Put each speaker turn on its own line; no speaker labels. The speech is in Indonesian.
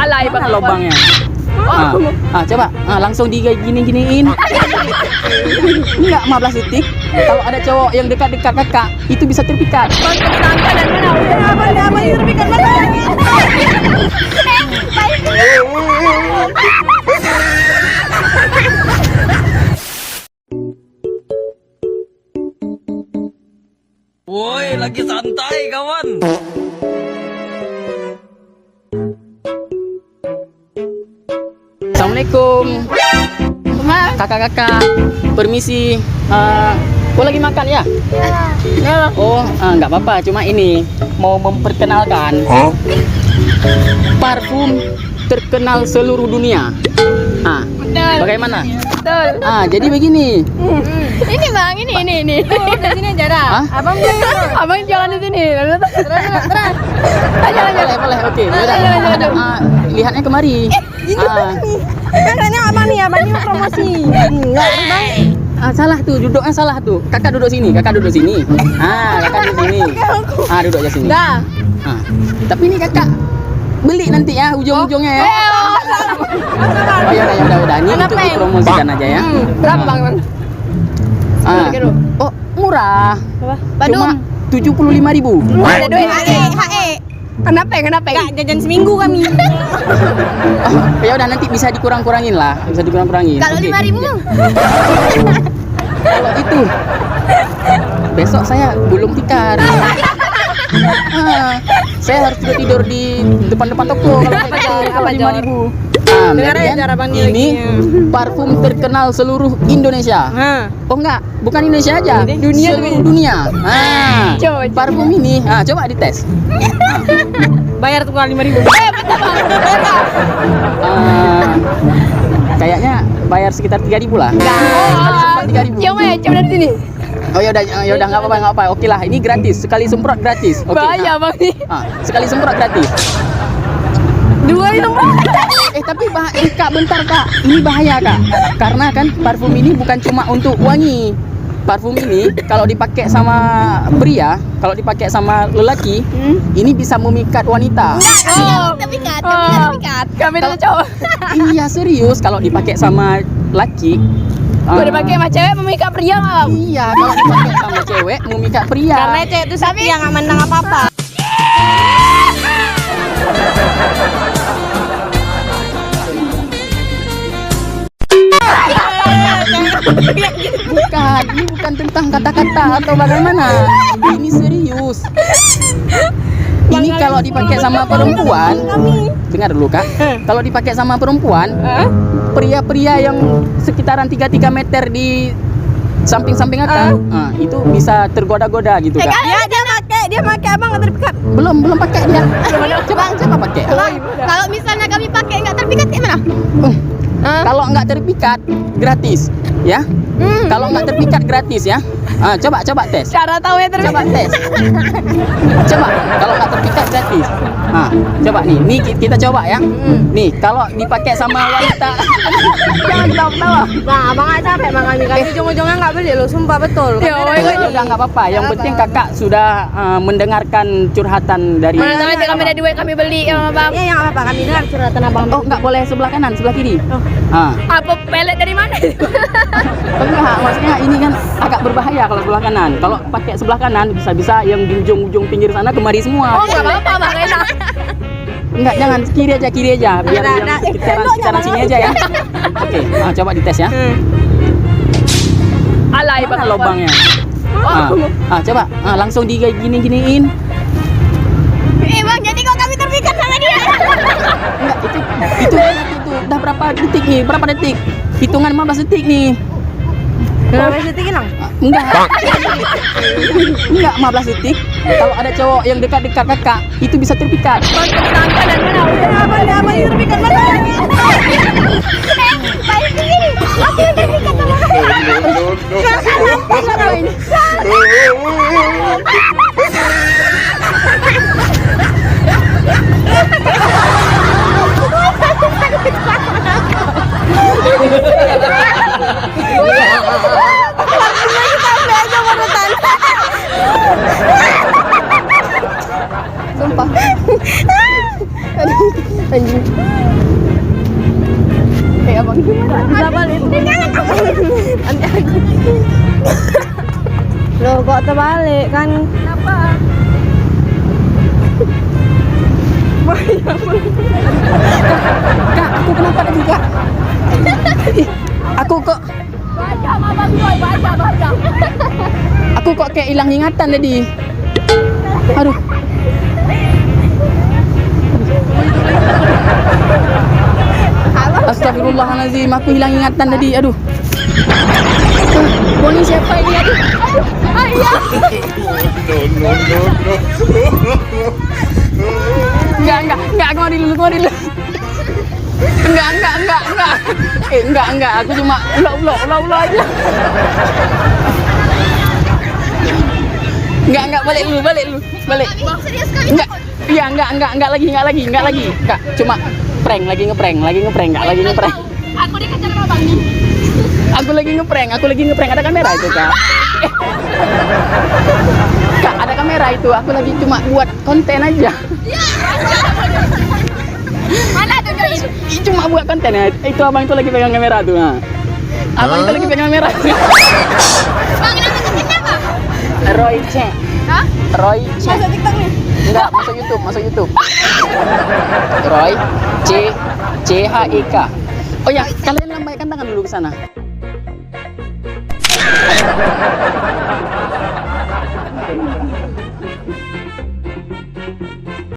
Alay
Mana lubangnya? Coba langsung digini-giniin. Enggak 15 detik. Kalau ada cowok yang dekat-dekat kakak, itu bisa terpikat.
Tangga dan mana?
Apa yang terpikat mana?
Woi, lagi santai kawan.
Assalamualaikum. Kakak-kakak, permisi. Kau lagi makan ya?
Ya.
Oh, nggak apa-apa. Cuma ini mau memperkenalkan parfum terkenal seluruh dunia.
Betul.
Bagaimana?
Betul.
Jadi begini.
Ini bang, ini.
Di sini aja dah.
Hah?
Abang jangan di sini.
Terus.
Boleh. Oke. Yaudah. Lihatnya kemari.
Kakaknya abang nih promosi. Enggak, Bang.
Salah tuh, duduknya salah tuh. Kakak duduk sini. Kakak duduk sini. Kakak duduk sini. Duduk aja sini.
Dah.
Tapi ini kakak beli nanti ya ujung-ujungnya ya. Yaudah. Ini untuk dipromosikan aja ya.
Berapa bang?
Oh, murah.
Bandung.
Cuma 75.000.
Ada duit.
HE.
Kenapa?
Enggak, jajan seminggu kami.
Ya udah nanti bisa dikurang-kurangin lah, bisa dikurang-kurangin.
Kalau
Oke.
5.000?
Kalau itu besok saya belum tikar. Saya harus tidur di depan toko kalau 5.000.
Dengar aja cara panggil
ini parfum terkenal seluruh Indonesia. Oh enggak, bukan Indonesia aja, seluruh dunia.
Coba.
Parfum ini, coba dites.
Bayar tuh 5.000.
Kayaknya bayar sekitar 3.000 lah. Kali 3.000.
Coba dari sini.
Oh ya udah nggak apa-apa. Oke lah, ini gratis. Sekali semprot gratis. Oke.
Bahaya bang nih.
Sekali semprot gratis.
2 semprot.
Tapi Kak, bentar Kak. Ini bahaya Kak. Karena kan parfum ini bukan cuma untuk wangi. Parfum ini kalau dipakai sama pria, kalau dipakai sama lelaki, ini bisa memikat wanita.
Terpikat. Kami udah coba.
Iya serius, kalau dipakai sama laki.
Kalau dipakai sama cewek memikat pria nggak?
Iya, kalau dipakai sama cewek memikat pria.
Karena cewek itu sakti yang nggak mandang apa-apa.
Ini bukan tentang kata-kata atau bagaimana. Ini serius. Ini kalau dipakai sama perempuan, dengar dulu Kak. Kalau dipakai sama perempuan, pria-pria yang sekitaran 3 meter di samping-samping Kakak, itu bisa tergoda-goda gitu Kak.
Dia pakai abang nggak terpikat.
Belum pakai dia. Coba pakai.
Kalau misalnya kami pakai nggak terpikat gimana?
Kalau nggak terpikat gratis, ya. Kalau nggak terpikat gratis ya. Coba tes.
Cara tahu ya terpikat.
Coba tes. Coba kalau nggak terpikat gratis. Coba nih kita coba ya. Nih kalau dipakai sama wanita. Jangan tawa.
Nah, abang nggak capek bang kami ujung-ujungnya nggak beli lo, sumpah betul.
Udah nggak apa-apa. Yang penting kakak sudah mendengarkan curhatan dari.
Mana tahu kami ada duit kami beli ya bang.
Iya, yang apa kami dengar curhatan abang.
Oh nggak boleh sebelah kanan, sebelah kiri.
Apa pelet dari mana?
Enggak, maksudnya ini kan agak berbahaya kalau sebelah kanan. Kalau pakai sebelah kanan bisa-bisa yang di ujung-ujung pinggir sana kemari semua.
Oh nggak apa-apa bang, enak.
Enggak, jangan kiri aja. Biar yang sekitaran sini aja ya. Oke, coba dites ya.
Alay
Mana
bang.
lubangnya? Coba langsung digini-giniin.
Bang, jadi kok kami terpikat sama dia?
Enggak, itu udah berapa detik nih? Berapa detik? Hitungan 15 detik nih.
Berapa detik hilang?
Enggak 15 detik. Kalau ada cowok yang dekat-dekat kakak, itu bisa terpikat.
Tangga dan mana?
Apa yang terpikat mana?
Baik begini. Aku yang terpikat sama
Sumpah.
Anjing.
Abang gimana?
Bisa balik.
Jangan kamu.
Nanti aku. Loh kok terbalik kan?
Kenapa?
Kak, aku kenapa tadi kak? Aku kok
Baca abang boy, baca.
Aku kok kayak hilang ingatan tadi. Aduh. Astagfirullahaladzim, aku hilang ingatan tadi. Aduh. Boni siapa ini? Aduh.
Ayah.
Enggak, aku mandi dulu. Enggak, aku cuma ulah aja. Enggak, balik dulu.
Abang serius kali.
Enggak. Iya, enggak lagi. Kak, cuma prank, lagi ngeprank, enggak lagi ngeprank.
Aku dikejar sama abang nih.
Aku lagi ngeprank, ada kamera itu, Kak. Kak, ada kamera itu, aku lagi cuma buat konten aja.
Ya. Mana tuh join?
Cuma buat konten ya. Itu abang itu lagi pegang kamera tuh. Nah. Abang itu lagi pegang kamera.
Bang, nama kontennya apa?
Roy C.
Hah?
Roy C.
Masuk TikTok nih.
Enggak, masuk YouTube. Roy CHIK. Oh ya, kalian lambaikan tangan dulu ke sana.